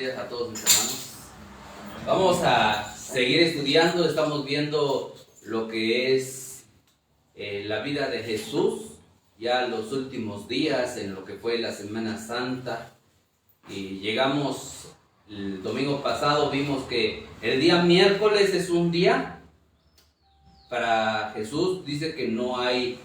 días a todos mis hermanos. Vamos a seguir estudiando, estamos viendo lo que es la vida de Jesús, ya los últimos días, en lo que fue la Semana Santa. Y llegamos, el domingo pasado vimos que el día miércoles es un día para Jesús. Dice que no hay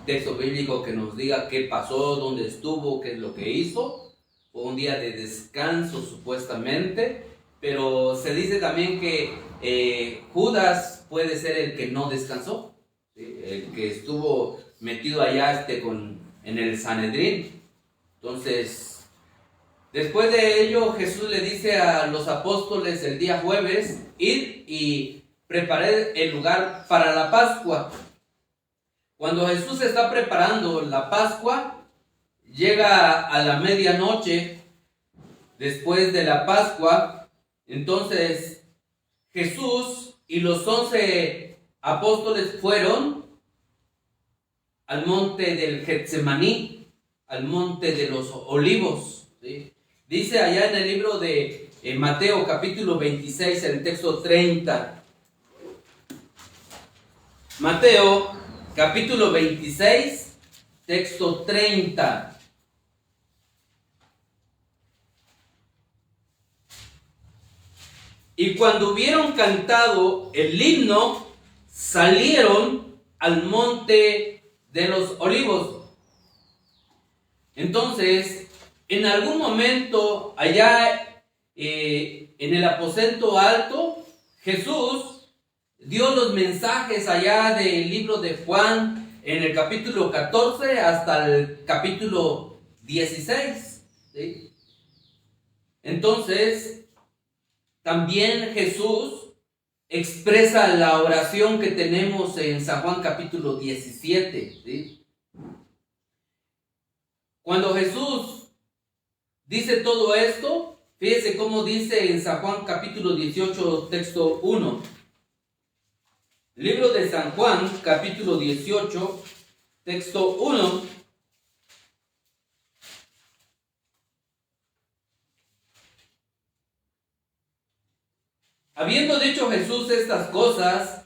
texto bíblico que nos diga qué pasó, dónde estuvo, qué es lo que hizo. Fue un día de descanso supuestamente, pero se dice también que Judas puede ser el que no descansó, ¿sí? El que estuvo metido allá en el Sanedrín. Entonces, después de ello, Jesús le dice a los apóstoles el día jueves: id y preparad el lugar para la Pascua. Cuando Jesús está preparando la Pascua, llega a la medianoche después de la Pascua. Entonces Jesús y los 11 apóstoles fueron al monte del Getsemaní, al monte de los Olivos, ¿sí? Dice allá en el libro de Mateo capítulo 26, el texto 30. Mateo capítulo 26, texto 30. Y cuando hubieron cantado el himno, salieron al monte de los Olivos. Entonces, en algún momento allá en el aposento alto, Jesús dio los mensajes allá del libro de Juan, en el capítulo 14 hasta el capítulo 16, ¿sí? Entonces, también Jesús expresa la oración que tenemos en San Juan capítulo 17, ¿sí? Cuando Jesús dice todo esto, fíjese cómo dice en San Juan capítulo 18, texto 1. Libro de San Juan capítulo 18, texto 1. Habiendo dicho Jesús estas cosas,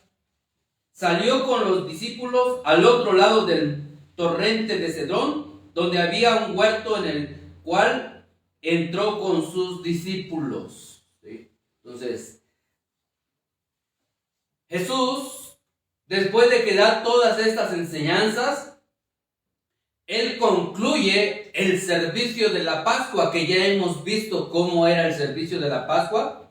salió con los discípulos al otro lado del torrente de Cedrón, donde había un huerto en el cual entró con sus discípulos, ¿sí? Entonces, Jesús, después de que da todas estas enseñanzas, Él concluye el servicio de la Pascua, que ya hemos visto cómo era el servicio de la Pascua.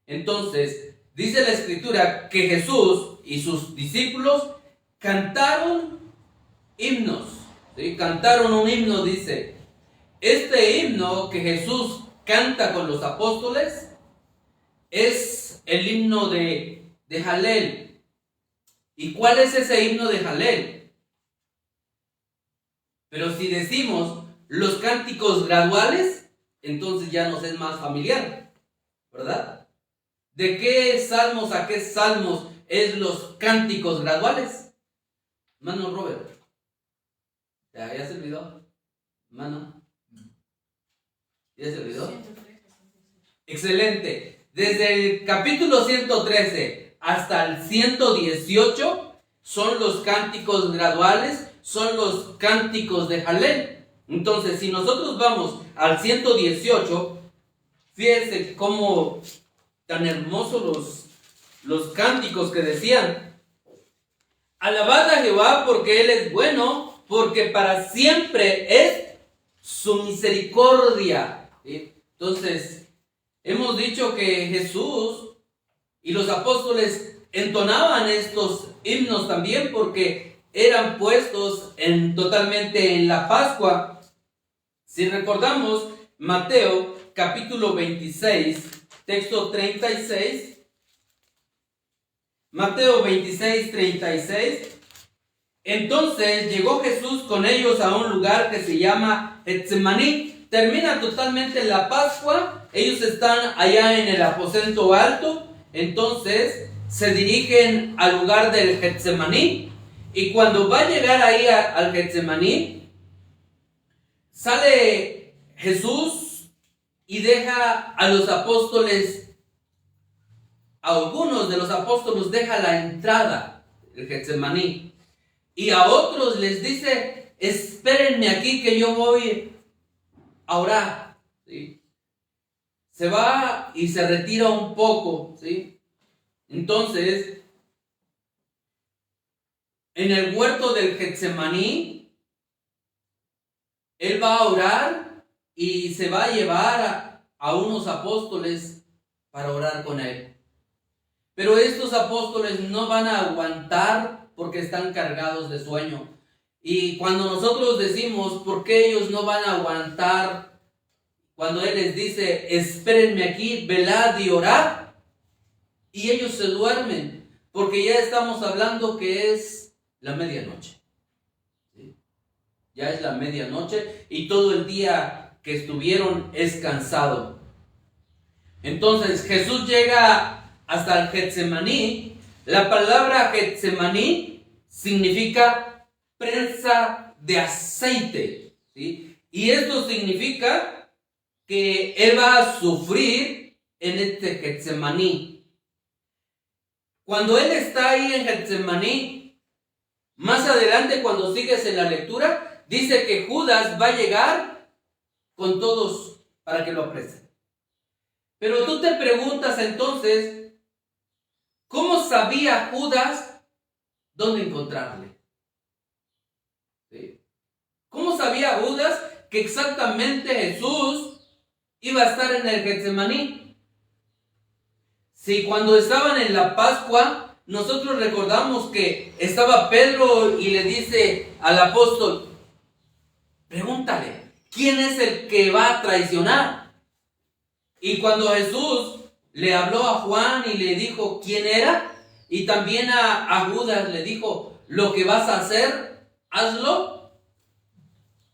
Entonces, dice la Escritura que Jesús y sus discípulos cantaron himnos, ¿sí? Cantaron un himno, dice. Este himno que Jesús canta con los apóstoles es el himno de Jalel. ¿Y cuál es ese himno de Jalel? Pero si decimos los cánticos graduales, entonces ya nos es más familiar, ¿verdad? ¿De qué salmos a qué salmos es los cánticos graduales? Hermano Robert, ¿ya se olvidó? Hermano, ¿ya se olvidó? 113. Excelente. Desde el capítulo 113 hasta el 118 son los cánticos graduales, son los cánticos de Jalel. Entonces, si nosotros vamos al 118, fíjense cómo tan hermosos los cánticos que decían: alabad a Jehová porque Él es bueno, porque para siempre es su misericordia, ¿sí? Entonces, hemos dicho que Jesús y los apóstoles entonaban estos himnos también porque eran puestos totalmente en la Pascua. Si recordamos Mateo capítulo 26, texto 36, Mateo 26, 36. Entonces llegó Jesús con ellos a un lugar que se llama Getsemaní. Termina totalmente la Pascua, ellos están allá en el aposento alto. Entonces se dirigen al lugar del Getsemaní, y cuando va a llegar ahí al Getsemaní, sale Jesús y deja a los apóstoles, a algunos de los apóstoles deja la entrada del Getsemaní, y a otros les dice: espérenme aquí que yo voy a orar, ¿sí? Se va y se retira un poco, ¿sí? Entonces, en el huerto del Getsemaní, él va a orar y se va a llevar a unos apóstoles para orar con él. Pero estos apóstoles no van a aguantar porque están cargados de sueño. Y cuando nosotros decimos por qué ellos no van a aguantar, cuando él les dice: espérenme aquí, velad y orad, y ellos se duermen, porque ya estamos hablando que es la medianoche. ¿Sí? Ya es la medianoche y todo el día que estuvieron es cansado. Entonces Jesús llega hasta el Getsemaní. La palabra Getsemaní significa prensa de aceite, ¿sí? Y esto significa que él va a sufrir en este Getsemaní. Cuando él está ahí en Getsemaní, más adelante cuando sigues en la lectura, dice que Judas va a llegar con todos para que lo apresen. Pero tú te preguntas entonces, ¿cómo sabía Judas dónde encontrarle? ¿Sí? ¿Cómo sabía Judas que exactamente Jesús iba a estar en el Getsemaní? Si cuando estaban en la Pascua, nosotros recordamos que estaba Pedro y le dice al apóstol: pregúntale, ¿quién es el que va a traicionar? Y cuando Jesús le habló a Juan y le dijo quién era, y también a Judas le dijo: lo que vas a hacer, hazlo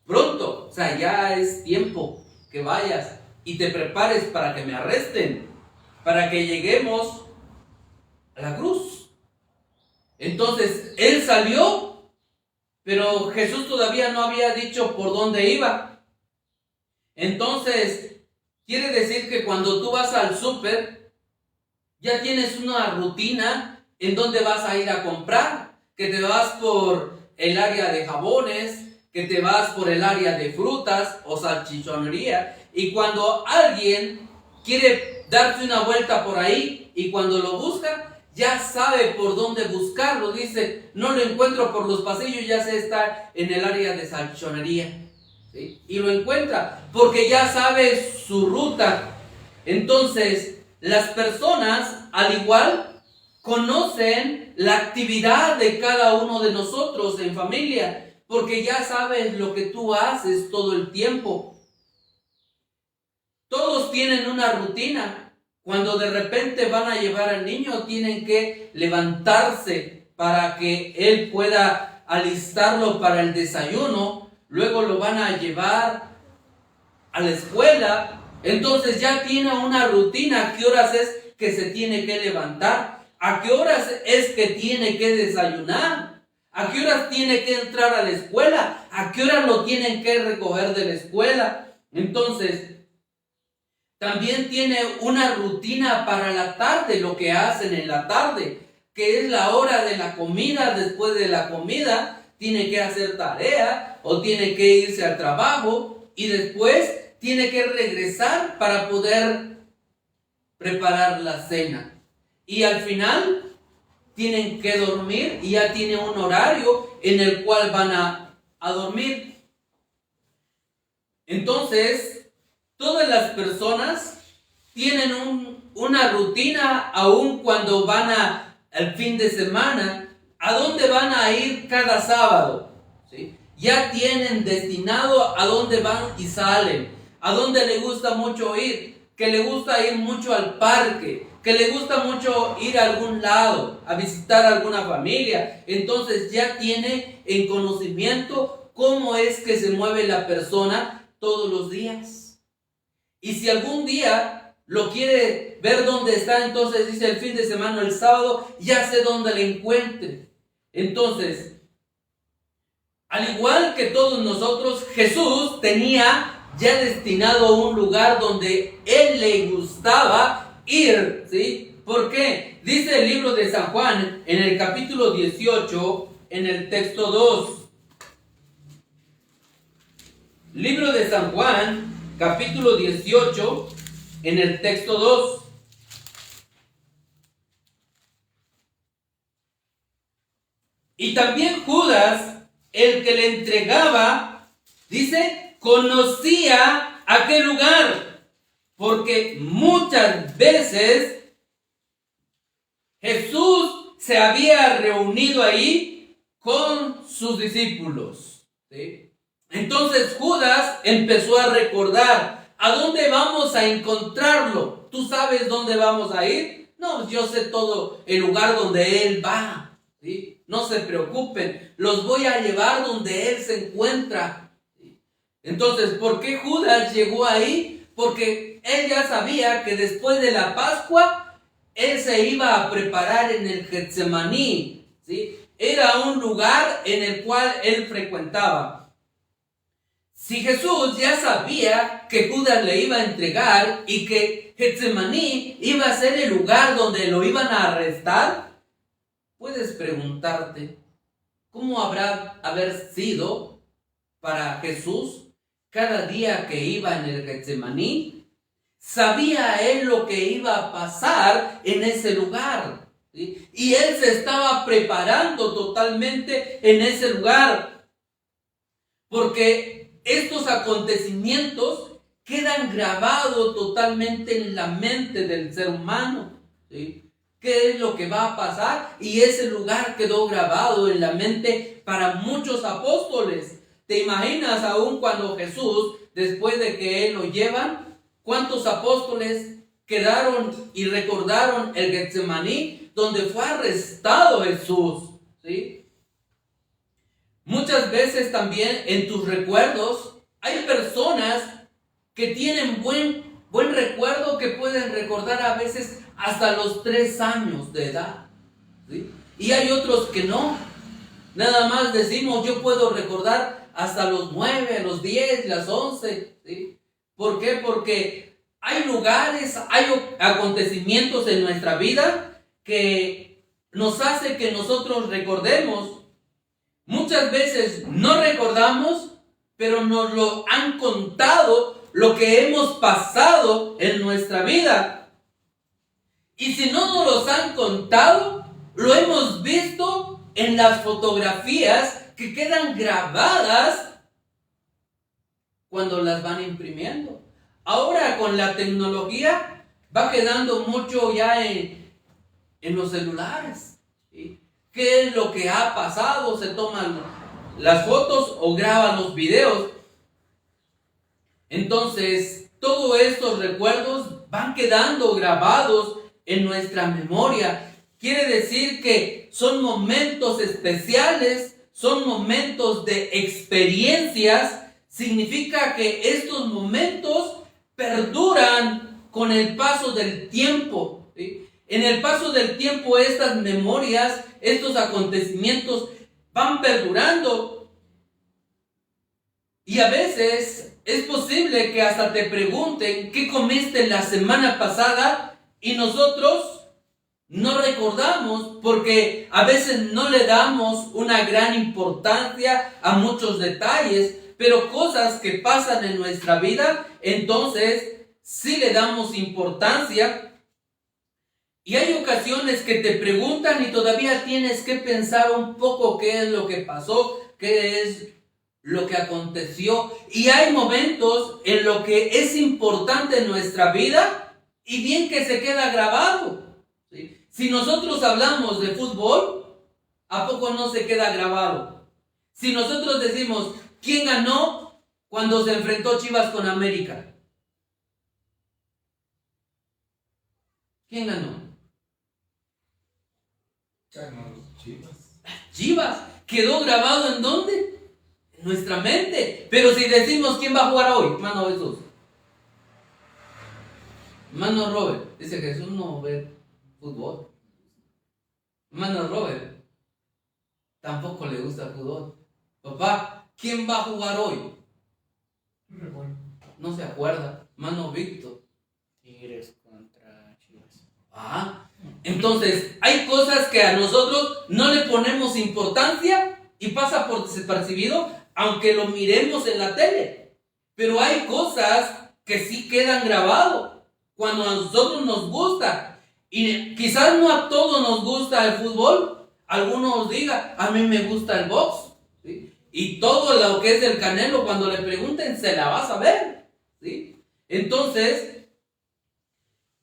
pronto. O sea, ya es tiempo que vayas y te prepares para que me arresten, para que lleguemos a la cruz. Entonces, él salió, pero Jesús todavía no había dicho por dónde iba. Entonces, quiere decir que cuando tú vas al súper, ya tienes una rutina en donde vas a ir a comprar, que te vas por el área de jabones, que te vas por el área de frutas o salchichonería, y cuando alguien quiere darse una vuelta por ahí y cuando lo busca, ya sabe por dónde buscarlo. Dice: no lo encuentro por los pasillos, ya sé, está en el área de salchichonería, ¿sí? Y lo encuentra porque ya sabe su ruta. Entonces, las personas, al igual, conocen la actividad de cada uno de nosotros en familia, porque ya sabes lo que tú haces todo el tiempo. Todos tienen una rutina. Cuando de repente van a llevar al niño, tienen que levantarse para que él pueda alistarlo para el desayuno. Luego lo van a llevar a la escuela. Entonces ya tiene una rutina. ¿A qué horas es que se tiene que levantar? ¿A qué horas es que tiene que desayunar? ¿A qué horas tiene que entrar a la escuela? ¿A qué horas lo tienen que recoger de la escuela? Entonces, también tiene una rutina para la tarde, lo que hacen en la tarde, que es la hora de la comida. Después de la comida, tiene que hacer tarea o tiene que irse al trabajo y después tiene que regresar para poder preparar la cena. Y al final tienen que dormir y ya tiene un horario en el cual van a dormir. Entonces, todas las personas tienen una rutina, aun cuando van al fin de semana. ¿A dónde van a ir cada sábado? ¿Sí? Ya tienen destinado a dónde van y salen. A dónde le gusta mucho ir. Que le gusta ir mucho al parque. Que le gusta mucho ir a algún lado, a visitar a alguna familia. Entonces ya tiene en conocimiento cómo es que se mueve la persona todos los días. Y si algún día lo quiere ver dónde está, entonces dice el fin de semana, el sábado, ya sé dónde le encuentre. Entonces, al igual que todos nosotros, Jesús tenía ya destinado a un lugar donde él le gustaba ir, ¿sí? ¿Por qué? Dice el libro de San Juan en el capítulo 18, en el texto 2. Libro de San Juan, capítulo 18, en el texto 2. Y también Judas, el que le entregaba, dice, conocía aquel lugar, porque muchas veces Jesús se había reunido ahí con sus discípulos, ¿sí? Entonces Judas empezó a recordar, ¿a dónde vamos a encontrarlo? ¿Tú sabes dónde vamos a ir? No, yo sé todo el lugar donde él va, ¿sí? No se preocupen, los voy a llevar donde él se encuentra, ¿sí? Entonces, ¿por qué Judas llegó ahí? Porque él ya sabía que después de la Pascua, él se iba a preparar en el Getsemaní, ¿sí? Era un lugar en el cual él frecuentaba. Si Jesús ya sabía que Judas le iba a entregar y que Getsemaní iba a ser el lugar donde lo iban a arrestar, puedes preguntarte, ¿cómo haber sido para Jesús cada día que iba en el Getsemaní? Sabía él lo que iba a pasar en ese lugar, ¿sí? Y él se estaba preparando totalmente en ese lugar, porque estos acontecimientos quedan grabados totalmente en la mente del ser humano, ¿sí? ¿Qué es lo que va a pasar? Y ese lugar quedó grabado en la mente para muchos apóstoles. ¿Te imaginas aún cuando Jesús, después de que él lo llevan, cuántos apóstoles quedaron y recordaron el Getsemaní, donde fue arrestado Jesús, ¿sí? Muchas veces también en tus recuerdos hay personas que tienen buen recuerdo, que pueden recordar a veces hasta los 3 años de edad, ¿sí? Y hay otros que no. Nada más decimos, yo puedo recordar hasta los 9, los 10, las 11, ¿sí? ¿Por qué? Porque hay lugares, hay acontecimientos en nuestra vida que nos hace que nosotros recordemos. Muchas veces no recordamos, pero nos lo han contado, lo que hemos pasado en nuestra vida. Y si no nos los han contado, lo hemos visto en las fotografías que quedan grabadas cuando las van imprimiendo. Ahora con la tecnología va quedando mucho ya en los celulares, ¿sí? ¿Qué es lo que ha pasado? Se toman las fotos o graban los videos. Entonces, todos estos recuerdos van quedando grabados en nuestra memoria. Quiere decir que son momentos especiales, son momentos de experiencias. Significa que estos momentos perduran con el paso del tiempo, ¿sí? En el paso del tiempo, estas memorias, estos acontecimientos van perdurando. Y a veces es posible que hasta te pregunten qué comiste la semana pasada y nosotros no recordamos, porque a veces no le damos una gran importancia a muchos detalles, pero cosas que pasan en nuestra vida, entonces sí le damos importancia. Y hay ocasiones que te preguntan y todavía tienes que pensar un poco qué es lo que pasó, qué es lo que aconteció. Y hay momentos en lo que es importante en nuestra vida y bien que se queda grabado, ¿sí? Si nosotros hablamos de fútbol, ¿a poco no se queda grabado? Si nosotros decimos, ¿quién ganó cuando se enfrentó Chivas con América? ¿Quién ganó? Chivas. ¿Quedó grabado en dónde? En nuestra mente. Pero si decimos, ¿quién va a jugar hoy? Hermano Jesús. Hermano Robert. Dice Jesús no ve fútbol. Hermano Robert tampoco le gusta el fútbol. Papá, ¿quién va a jugar hoy? No se acuerda. Mano Víctor. Tigres contra Chivas. Entonces, hay cosas que a nosotros no le ponemos importancia y pasa por desapercibido, aunque lo miremos en la tele. Pero hay cosas que sí quedan grabados cuando a nosotros nos gusta. Y quizás no a todos nos gusta el fútbol. Algunos digan, a mí me gusta el box, ¿sí? Y todo lo que es el Canelo, cuando le pregunten, se la va a saber, ¿sí? Entonces,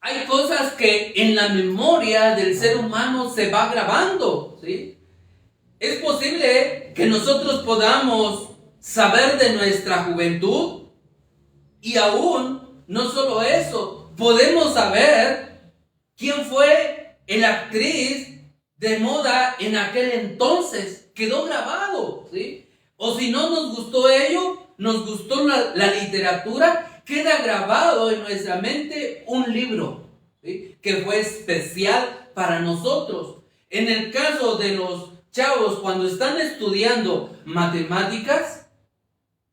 hay cosas que en la memoria del ser humano se va grabando, ¿sí? Es posible que nosotros podamos saber de nuestra juventud y aún, no solo eso, podemos saber quién fue la actriz de moda en aquel entonces. Quedó grabado, ¿sí? O si no nos gustó ello, nos gustó la literatura, queda grabado en nuestra mente un libro, ¿sí? Que fue especial para nosotros. En el caso de los chavos, cuando están estudiando matemáticas,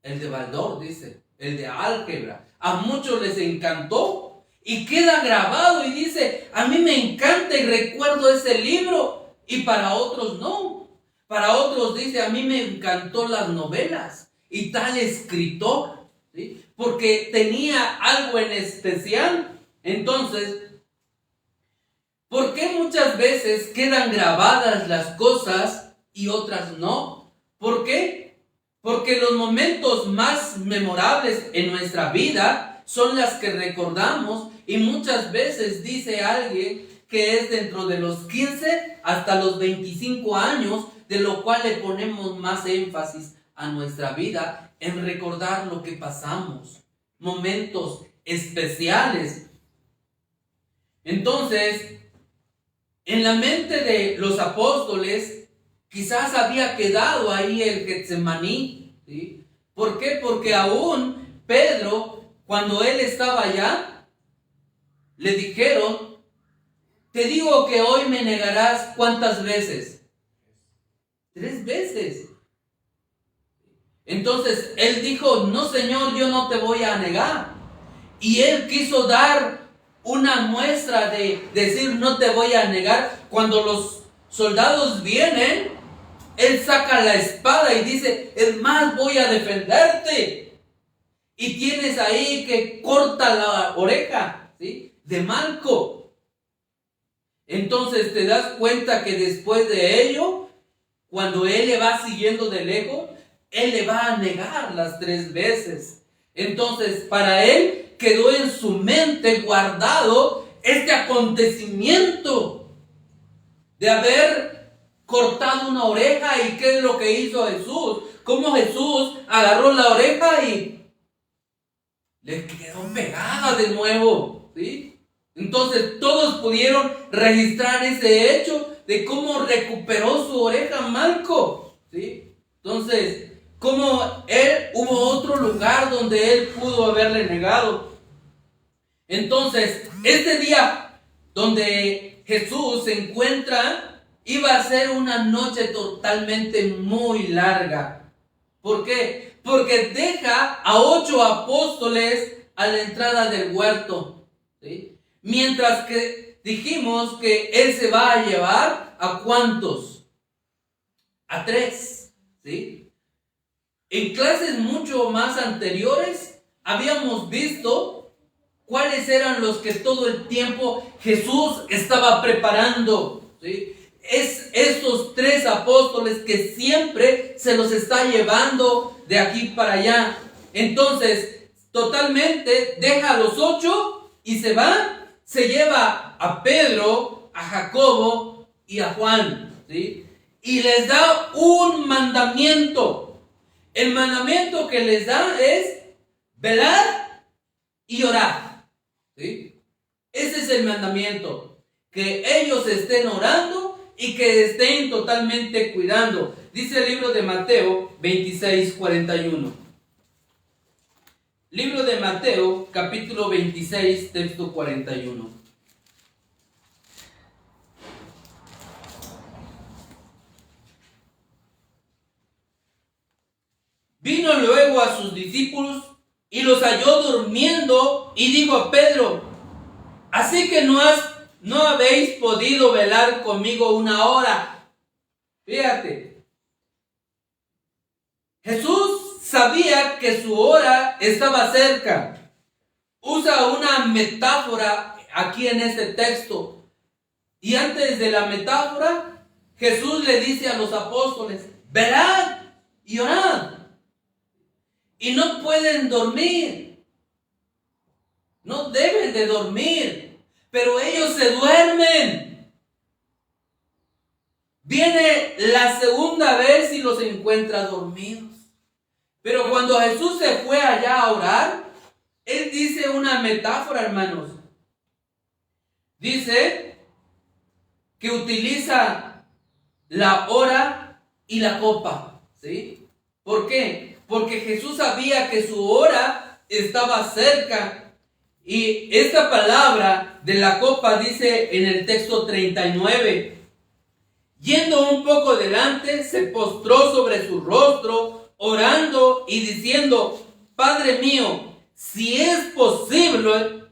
el de Baldor dice, el de álgebra, a muchos les encantó y queda grabado y dice, a mí me encanta y recuerdo ese libro, y para otros no. Para otros dice, a mí me encantó las novelas y tal escritor, ¿sí? Porque tenía algo en especial. Entonces, ¿por qué muchas veces quedan grabadas las cosas y otras no? ¿Por qué? Porque los momentos más memorables en nuestra vida son las que recordamos, y muchas veces dice alguien que es dentro de los 15 hasta los 25 años, de lo cual le ponemos más énfasis a nuestra vida en recordar lo que pasamos, momentos especiales. Entonces, en la mente de los apóstoles, quizás había quedado ahí el Getsemaní, ¿sí? ¿Por qué? Porque aún Pedro, cuando él estaba allá, le dijeron, te digo que hoy me negarás, ¿cuántas veces? 3 veces. Entonces él dijo, no, Señor, yo no te voy a negar. Y él quiso dar una muestra de decir, no te voy a negar. Cuando los soldados vienen, él saca la espada y dice, es más, voy a defenderte. Y tienes ahí que corta la oreja, ¿sí? De Malco. Entonces te das cuenta que después de ello, cuando él le va siguiendo de lejos, él le va a negar las 3 veces. Entonces, para él quedó en su mente guardado este acontecimiento de haber cortado una oreja. ¿Y qué es lo que hizo Jesús? Cómo Jesús agarró la oreja y le quedó pegada de nuevo, ¿sí? Entonces todos pudieron registrar ese hecho de cómo recuperó su oreja Malco, ¿sí? Entonces, como hubo otro lugar donde él pudo haberle negado. Entonces, este día donde Jesús se encuentra, iba a ser una noche totalmente muy larga. ¿Por qué? Porque deja a 8 apóstoles a la entrada del huerto, ¿sí? Mientras que dijimos que él se va a llevar ¿a cuántos? A 3, ¿sí? En clases mucho más anteriores habíamos visto cuáles eran los que todo el tiempo Jesús estaba preparando, ¿sí? Es estos 3 apóstoles que siempre se los está llevando de aquí para allá. Entonces, totalmente deja a los 8 y se va. Se lleva a Pedro, a Jacobo y a Juan, ¿sí? Y les da un mandamiento. El mandamiento que les da es velar y orar, ¿sí? Ese es el mandamiento. Que ellos estén orando y que estén totalmente cuidando. Dice el libro de Mateo 26:41. Libro de Mateo, capítulo 26, texto 41. Vino luego a sus discípulos y los halló durmiendo y dijo a Pedro: así que no habéis podido velar conmigo una hora. Fíjate, Jesús sabía que su hora estaba cerca. Usa una metáfora aquí en este texto. Y antes de la metáfora, Jesús le dice a los apóstoles: velad y orad. Y no pueden dormir. No deben de dormir. Pero ellos se duermen. Viene la segunda vez y los encuentra dormidos. Pero cuando Jesús se fue allá a orar, Él dice una metáfora, hermanos. Dice que utiliza la hora y la copa, ¿sí? ¿Por qué? Porque Jesús sabía que su hora estaba cerca. Y esta palabra de la copa dice en el texto 39: yendo un poco delante, se postró sobre su rostro, orando y diciendo: Padre mío, si es posible,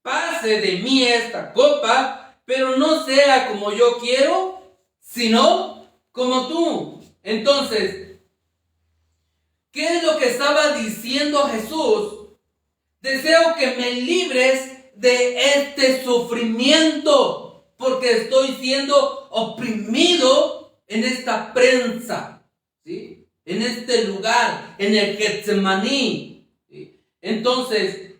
pase de mí esta copa, pero no sea como yo quiero, sino como tú. Entonces, ¿qué es lo que estaba diciendo Jesús? Deseo que me libres de este sufrimiento, porque estoy siendo oprimido en esta prensa, ¿sí? En este lugar, en el Getsemaní, ¿sí? Entonces,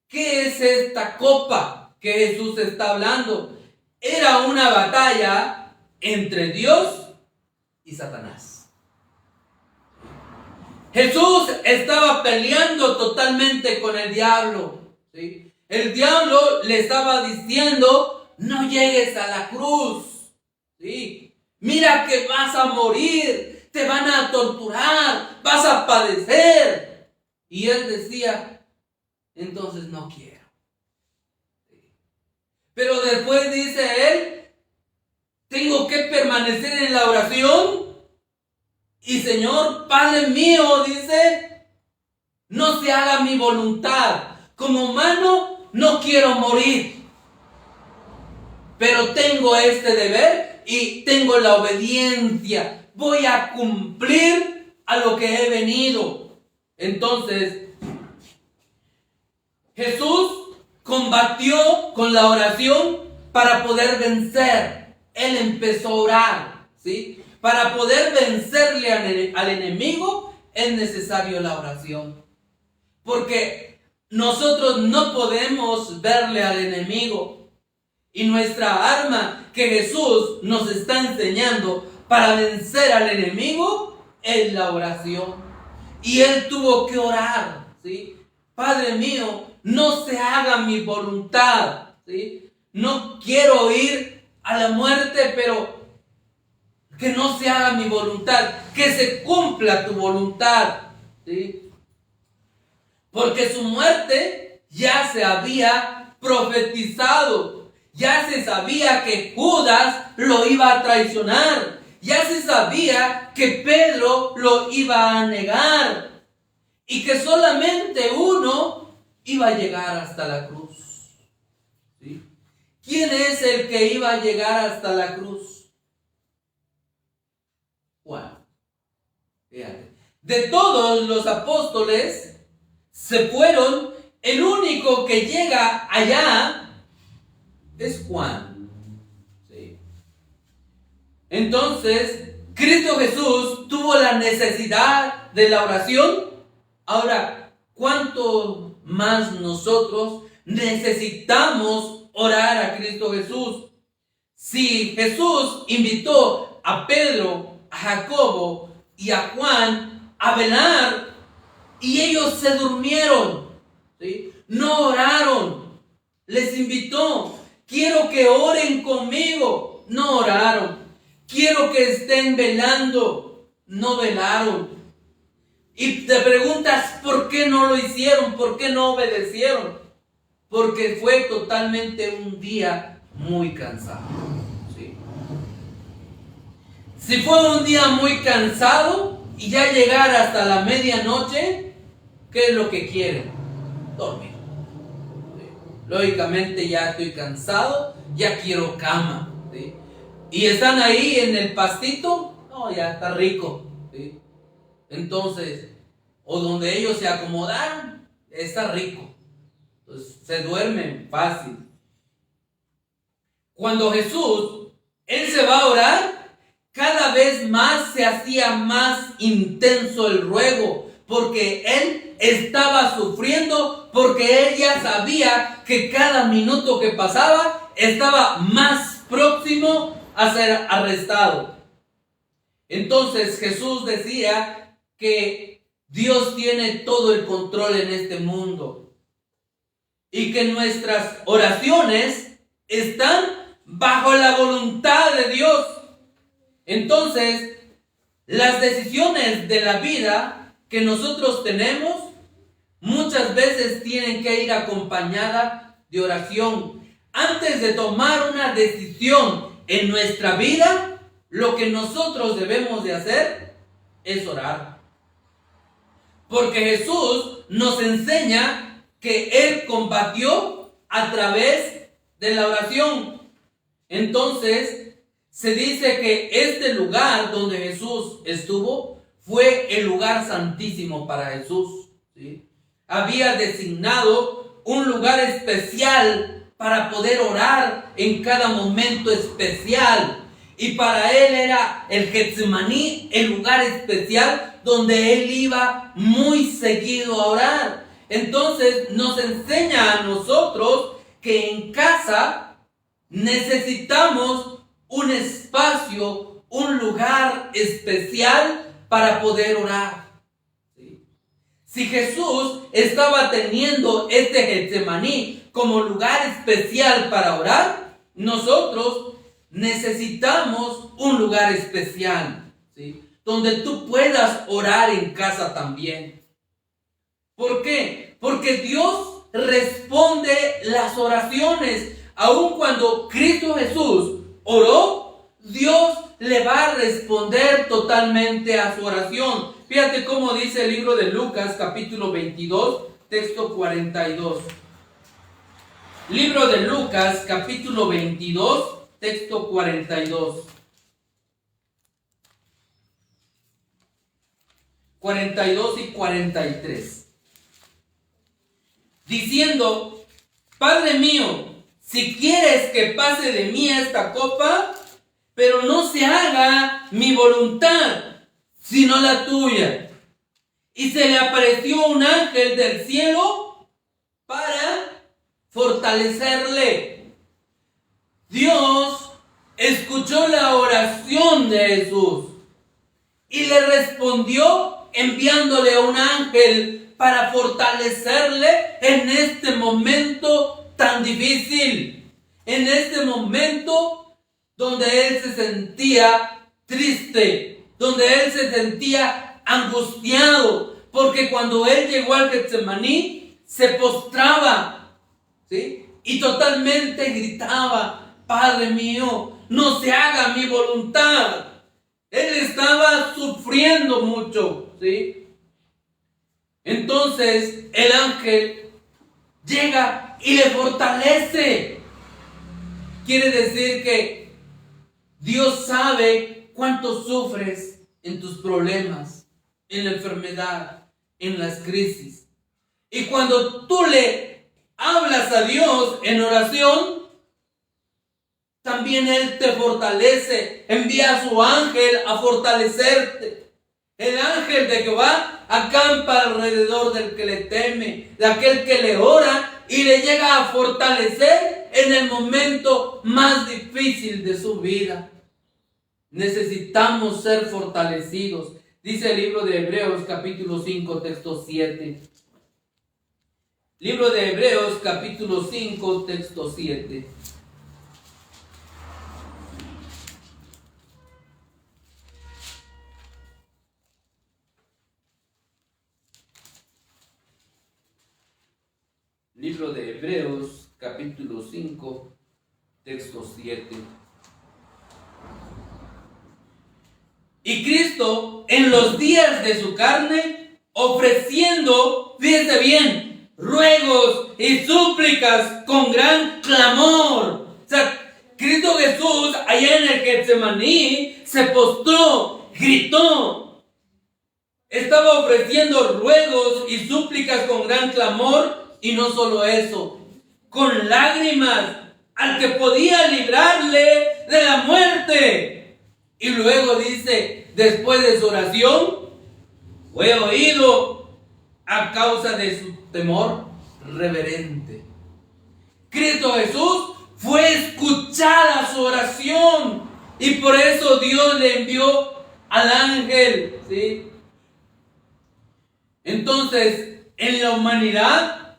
¿qué es esta copa que Jesús está hablando? Era una batalla entre Dios y Satanás. Jesús estaba peleando totalmente con el diablo, ¿sí? El diablo le estaba diciendo: no llegues a la cruz, ¿sí? Mira que vas a morir, te van a torturar, vas a padecer. Y él decía: entonces no quiero. Pero después dice él: tengo que permanecer en la oración. Y Señor, Padre mío, dice, no se haga mi voluntad. Como humano no quiero morir, pero tengo este deber y tengo la obediencia. Voy a cumplir a lo que he venido. Entonces, Jesús combatió con la oración para poder vencer. Él empezó a orar, ¿sí? Para poder vencerle al enemigo es necesario la oración. Porque nosotros no podemos verle al enemigo. Y nuestra arma que Jesús nos está enseñando para vencer al enemigo es la oración. Y Él tuvo que orar, ¿sí? Padre mío, no se haga mi voluntad, ¿sí? No quiero ir a la muerte, pero que no se haga mi voluntad, que se cumpla tu voluntad, ¿sí? Porque su muerte ya se había profetizado, ya se sabía que Judas lo iba a traicionar, ya se sabía que Pedro lo iba a negar y que solamente uno iba a llegar hasta la cruz, ¿sí? ¿Quién es el que iba a llegar hasta la cruz? Juan. Fíjate. De todos los apóstoles se fueron, el único que llega allá es Juan, ¿sí? Entonces, Cristo Jesús tuvo la necesidad de la oración. Ahora, ¿cuánto más nosotros necesitamos orar a Cristo Jesús? Si Jesús invitó a Pedro, a Jacobo y a Juan a velar y ellos se durmieron, ¿sí? No oraron. Les invitó: quiero que oren conmigo. No oraron. Quiero que estén velando. No velaron. Y te preguntas: ¿por qué no lo hicieron? ¿Por qué no obedecieron? Porque fue totalmente un día muy cansado, ¿sí? Si fue un día muy cansado y ya llegar hasta la medianoche, ¿qué es lo que quieren? Dormir. Lógicamente ya estoy cansado, ya quiero cama. ¿Sí? Y están ahí en el pastito, no, ya está rico. ¿Sí? Entonces, o donde ellos se acomodaron, está rico. Entonces, se duermen fácil. Cuando Jesús, Él se va a orar, cada vez más se hacía más intenso el ruego, porque Él estaba sufriendo, porque Él ya sabía que cada minuto que pasaba estaba más próximo a ser arrestado. Entonces Jesús decía que Dios tiene todo el control en este mundo y que nuestras oraciones están bajo la voluntad de Dios. Entonces, las decisiones de la vida que nosotros tenemos muchas veces tienen que ir acompañadas de oración. Antes de tomar una decisión en nuestra vida, lo que nosotros debemos de hacer es orar. Porque Jesús nos enseña que Él combatió a través de la oración. Entonces, se dice que este lugar donde Jesús estuvo fue el lugar santísimo para Jesús. ¿Sí? Había designado un lugar especial para poder orar en cada momento especial. Y para él era el Getsemaní, el lugar especial donde él iba muy seguido a orar. Entonces nos enseña a nosotros que en casa necesitamos un espacio, un lugar especial para poder orar. ¿Sí? Si Jesús estaba teniendo este Getsemaní como lugar especial para orar, nosotros necesitamos un lugar especial, ¿sí? Donde tú puedas orar en casa también. ¿Por qué? Porque Dios responde las oraciones. Aun cuando Cristo Jesús oró, Dios le va a responder totalmente a su oración. Fíjate cómo dice el libro de Lucas, capítulo 22, texto 42. Libro de Lucas, capítulo 22, texto 42. 42 y 43. Diciendo: Padre mío, si quieres que pase de mí esta copa, pero no se haga mi voluntad, sino la tuya. Y se le apareció un ángel del cielo para fortalecerle. Dios escuchó la oración de Jesús y le respondió enviándole a un ángel para fortalecerle en este momento tan difícil, en este momento donde él se sentía triste, donde él se sentía angustiado, porque cuando él llegó al Getsemaní se postraba, ¿sí? Y totalmente gritaba: Padre mío, no se haga mi voluntad. Él estaba sufriendo mucho, ¿sí? Entonces el ángel llega y le fortalece. Quiere decir que Dios sabe cuánto sufres en tus problemas, en la enfermedad, en las crisis. Y cuando tú le hablas a Dios en oración, también Él te fortalece, envía a su ángel a fortalecerte. El ángel de Jehová acampa alrededor del que le teme, de aquel que le ora y le llega a fortalecer en el momento más difícil de su vida. Necesitamos ser fortalecidos. Dice el libro de Hebreos capítulo 5, texto 7. Libro de Hebreos capítulo 5, texto 7. Libro de Hebreos, capítulo 5, texto 7. Y Cristo, en los días de su carne, ofreciendo, fíjense bien, ruegos y súplicas con gran clamor. O sea, Cristo Jesús allá en el Getsemaní se postró, gritó. Estaba ofreciendo ruegos y súplicas con gran clamor, y no solo eso, con lágrimas al que podía librarle de la muerte. Y luego dice, después de su oración, fue oído a causa de su temor reverente. Cristo Jesús fue escuchada su oración, y por eso Dios le envió al ángel, ¿sí? Entonces, en la humanidad,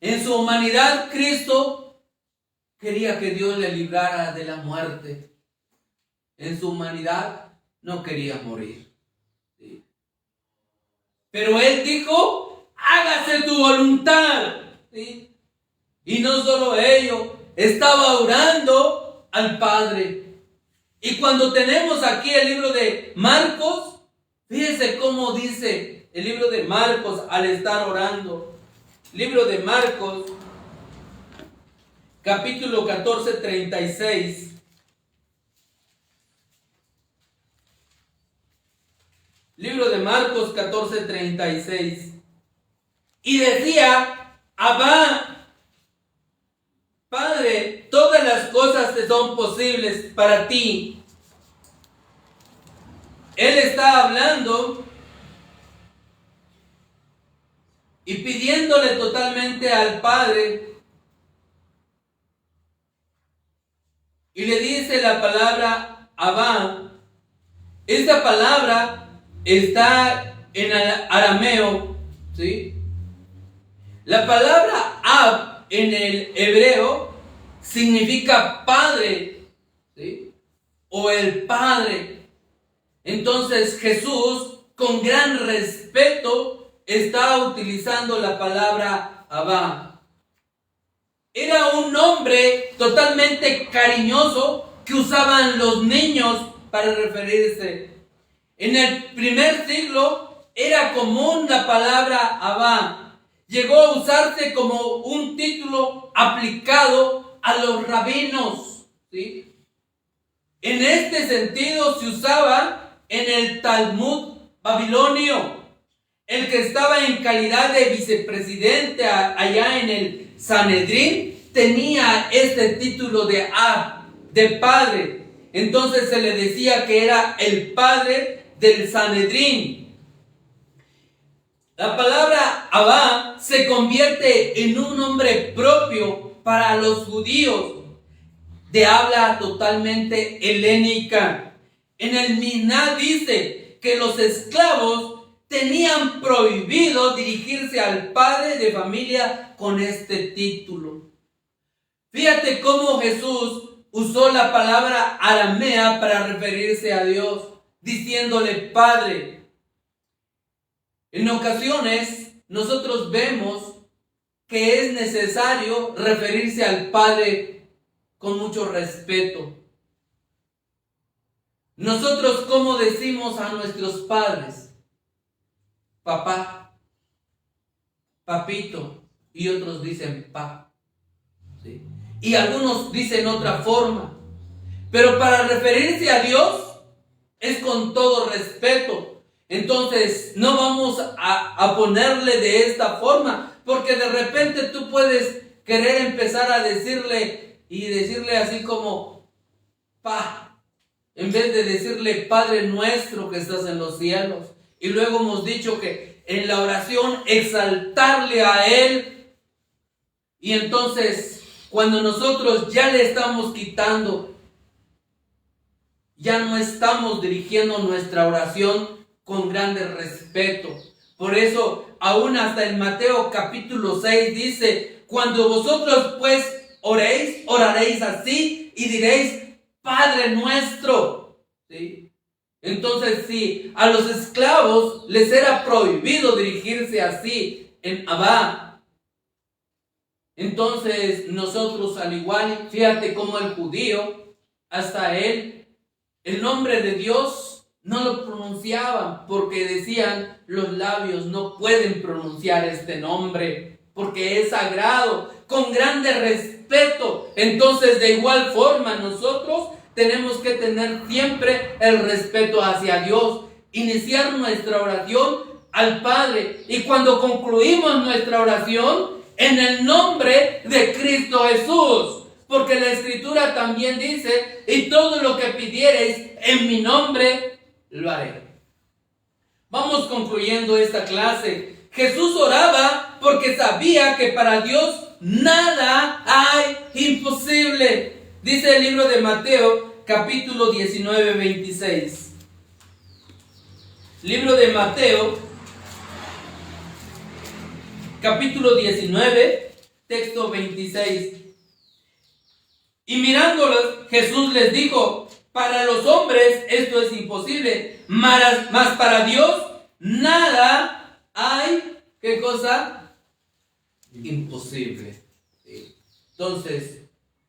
en su humanidad, Cristo quería que Dios le librara de la muerte. En su humanidad no quería morir, ¿sí? Pero Él dijo, hágase tu voluntad, ¿sí? Y no solo ello, estaba orando al Padre. Y cuando tenemos aquí el libro de Marcos, fíjense cómo dice el libro de Marcos al estar orando. Libro de Marcos, capítulo 14, 36. Libro de Marcos 14, 36. Y decía, Abba, Padre, todas las cosas te son posibles para ti. Él está hablando y pidiéndole totalmente al Padre. Y le dice la palabra Abba. Esta palabra está en arameo, ¿sí? La palabra Ab en el hebreo significa padre, ¿sí? O el Padre. Entonces Jesús, con gran respeto, está utilizando la palabra Abba. Era un nombre totalmente cariñoso que usaban los niños para referirse. En el primer siglo era común la palabra Abba. Llegó a usarse como un título aplicado a los rabinos, ¿sí? En este sentido se usaba en el Talmud babilonio. El que estaba en calidad de vicepresidente allá en el Sanedrín tenía este título de Ab, de padre. Entonces se le decía que era el padre del Sanedrín. La palabra Abba se convierte en un nombre propio para los judíos de habla totalmente helénica. En el Miná dice que los esclavos tenían prohibido dirigirse al padre de familia con este título. Fíjate cómo Jesús usó la palabra aramea para referirse a Dios, diciéndole Padre. En ocasiones nosotros vemos que es necesario referirse al Padre con mucho respeto. Nosotros, ¿cómo decimos a nuestros padres? Papá, papito, y otros dicen pa, ¿sí? Y algunos dicen otra forma. Pero para referirse a Dios es con todo respeto. Entonces no vamos a ponerle de esta forma, porque de repente tú puedes querer empezar a decirle así como pa, en vez de decirle Padre nuestro que estás en los cielos. Y luego hemos dicho que en la oración exaltarle a Él. Y entonces cuando nosotros ya le estamos quitando, ya no estamos dirigiendo nuestra oración con grande respeto. Por eso aún hasta en Mateo capítulo 6 dice, cuando vosotros pues oréis, oraréis así y diréis Padre nuestro, ¿sí? Entonces, si a los esclavos les era prohibido dirigirse así en Abba, entonces nosotros al igual, fíjate cómo el judío, hasta él, el nombre de Dios no lo pronunciaban porque decían, los labios no pueden pronunciar este nombre porque es sagrado, con grande respeto. Entonces, de igual forma, nosotros tenemos que tener siempre el respeto hacia Dios, iniciar nuestra oración al Padre, y cuando concluimos nuestra oración, en el nombre de Cristo Jesús, porque la Escritura también dice, y todo lo que pidiereis en mi nombre, lo haré. Vamos concluyendo esta clase. Jesús oraba porque sabía que para Dios nada hay imposible. Dice el libro de Mateo, capítulo 19, 26. Libro de Mateo, capítulo 19, texto 26. Y mirándolos, Jesús les dijo, para los hombres esto es imposible, mas para Dios nada hay, ¿qué cosa? Imposible. ¿Sí? Entonces,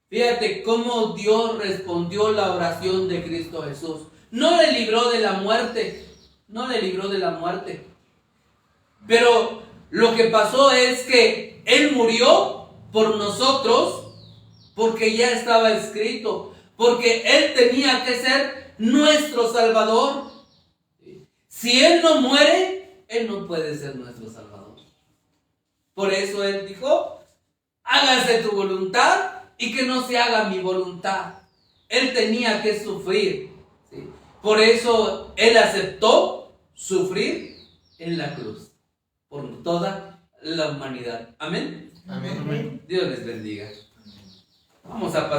fíjate cómo Dios respondió la oración de Cristo Jesús. No le libró de la muerte, no le libró de la muerte. Pero lo que pasó es que Él murió por nosotros, porque ya estaba escrito, porque Él tenía que ser nuestro Salvador. Si Él no muere, Él no puede ser nuestro Salvador. Por eso Él dijo, hágase tu voluntad y que no se haga mi voluntad. Él tenía que sufrir, ¿sí? Por eso Él aceptó sufrir en la cruz por toda la humanidad. Amén. Amén. Dios les bendiga. Vamos a pasar.